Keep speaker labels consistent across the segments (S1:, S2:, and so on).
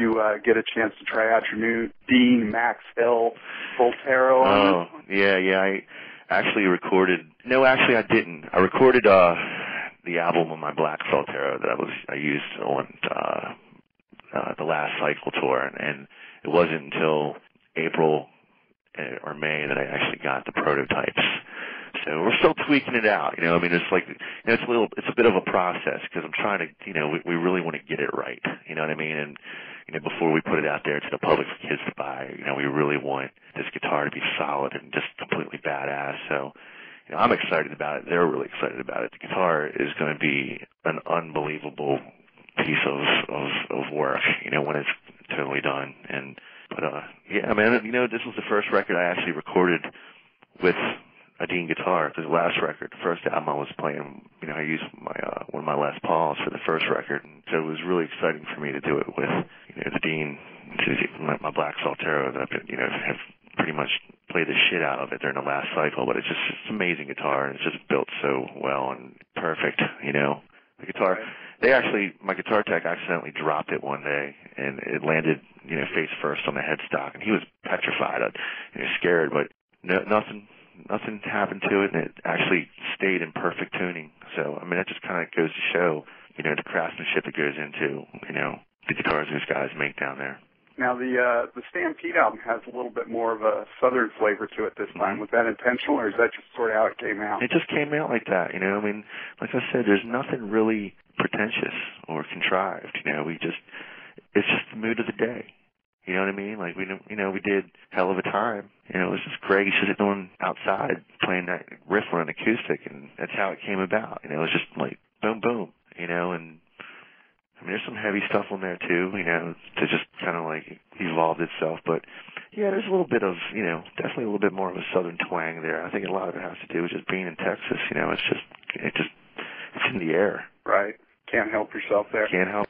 S1: you get a chance to try out your new Dean Maxwell Volterra?
S2: Oh, yeah. I actually recorded. No, actually, I didn't. I recorded the album on my Black Volterra that I used on the last cycle tour, and it wasn't until April or May that I actually got the prototypes. So we're still tweaking it out, I mean, it's like, it's a bit of a process because I'm trying to, we really want to get it right, you know what I mean? And, before we put it out there to the public for kids to buy, we really want this guitar to be solid and just completely badass. So, I'm excited about it. They're really excited about it. The guitar is going to be an unbelievable piece of work, when it's totally done. But yeah, man, this was the first record I actually recorded with a Dean guitar, because the last record, the first album I was playing, I used one of my Les Pauls for the first record, and so it was really exciting for me to do it with, the Dean, my Black Volterra that have pretty much played the shit out of it during the last cycle, but it's an amazing guitar, and it's just built so well and perfect, The guitar, my guitar tech accidentally dropped it one day, and it landed, face first on the headstock, and he was petrified, scared, but nothing happened to it, and it actually stayed in perfect tuning. So, I mean, that just kind of goes to show, the craftsmanship that goes into, the guitars these guys make down there.
S1: Now, the Stampede album has a little bit more of a southern flavor to it this time. Was that intentional, or is that just sort of how it came out?
S2: It just came out like that, I mean, like I said, there's nothing really pretentious or contrived, it's just the mood of the day. You know what I mean? Like, we did Hell of a Time. It was just Greg sitting on outside playing that riff on an acoustic, and that's how it came about. It was just like boom, boom, and I mean, there's some heavy stuff on there too, to just kind of like evolved itself. But yeah, there's a little bit of, definitely a little bit more of a southern twang there. I think a lot of it has to do with just being in Texas. It's in the air.
S1: Right. Can't help yourself there.
S2: Can't help.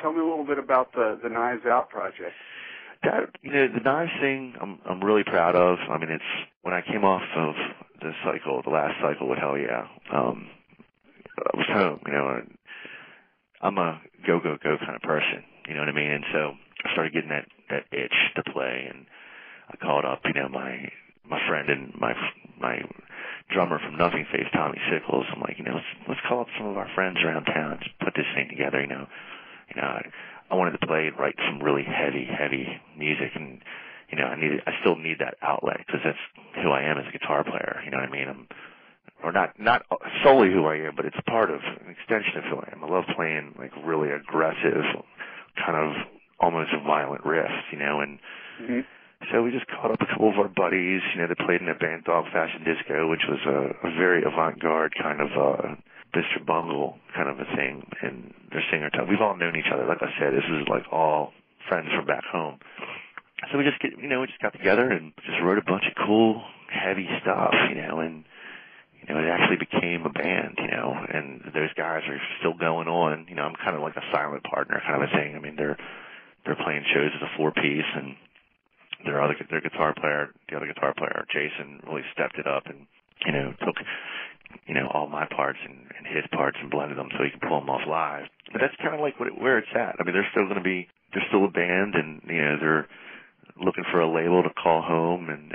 S1: Tell me a little bit about the Knives Out project.
S2: That, the Knives thing, I'm really proud of. I mean, it's when I came off of the last cycle with Hellyeah, I was home. I'm a go kind of person. You know what I mean? And so I started getting that itch to play, and I called up, my friend and my drummer from Nothing Face, Tommy Sickles. I'm like, let's call up some of our friends around town, just put this thing together. I wanted to play and write some really heavy music, and I still need that outlet because that's who I am as a guitar player. You know what I mean? Or not solely who I am, but it's part of an extension of who I am. I love playing like really aggressive, kind of almost violent riffs, and so we just caught up a couple of our buddies, that played in a band Dog Fashion Disco, which was a very avant-garde kind of Mr. Bungle kind of a thing, and their singer. We've all known each other. Like I said, this is like all friends from back home. So we just got together and just wrote a bunch of cool, heavy stuff, and it actually became a band, and those guys are still going on. I'm kind of like a silent partner kind of a thing. I mean, they're playing shows as a four-piece, and their guitar player, the other guitar player, Jason, really stepped it up and, took, all my parts and his parts and blended them so he could pull them off live. But that's kind of like where it's at. I mean, they're still a band, and, they're looking for a label to call home, and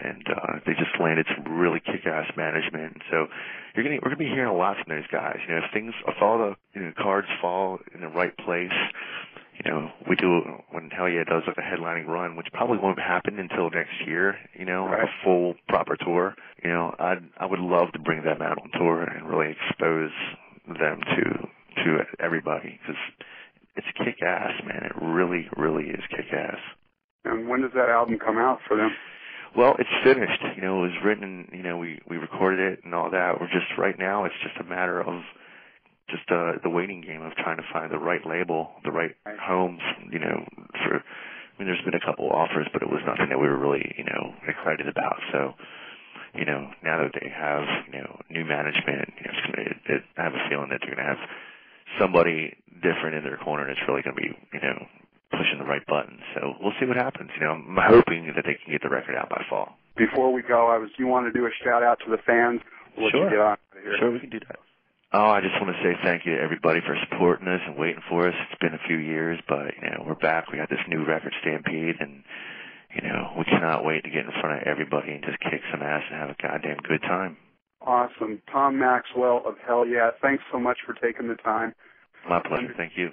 S2: they just landed some really kick-ass management. So we're gonna be hearing a lot from those guys. If all the cards fall in the right place, we do when Hellyeah does like a headlining run, which probably won't happen until next year.
S1: Right.
S2: A full proper tour. I would love to bring them out on tour and really expose them to everybody, because it's kick-ass, man. It really, really is kick-ass.
S1: And when does that album come out for them?
S2: Well, it's finished. It was written, we recorded it and all that. Right now, it's just a matter of just the waiting game of trying to find the right label, the right home, there's been a couple offers, but it was nothing that we were really, excited about. So, now that they have, new management, I have a feeling that they're going to have somebody different in their corner that's really going to be, pushing the right buttons. So we'll see what happens. I'm hoping that they can get the record out by fall.
S1: Before we go, you want to do a shout out to the fans? We'll let you get on out of here.
S2: Sure, we can do that. Oh, I just want to say thank you to everybody for supporting us and waiting for us. It's been a few years, but, we're back. We got this new record, Stampede, and, we cannot wait to get in front of everybody and just kick some ass and have a goddamn good time.
S1: Awesome. Tom Maxwell of Hellyeah, thanks so much for taking the time.
S2: My pleasure. Thank you.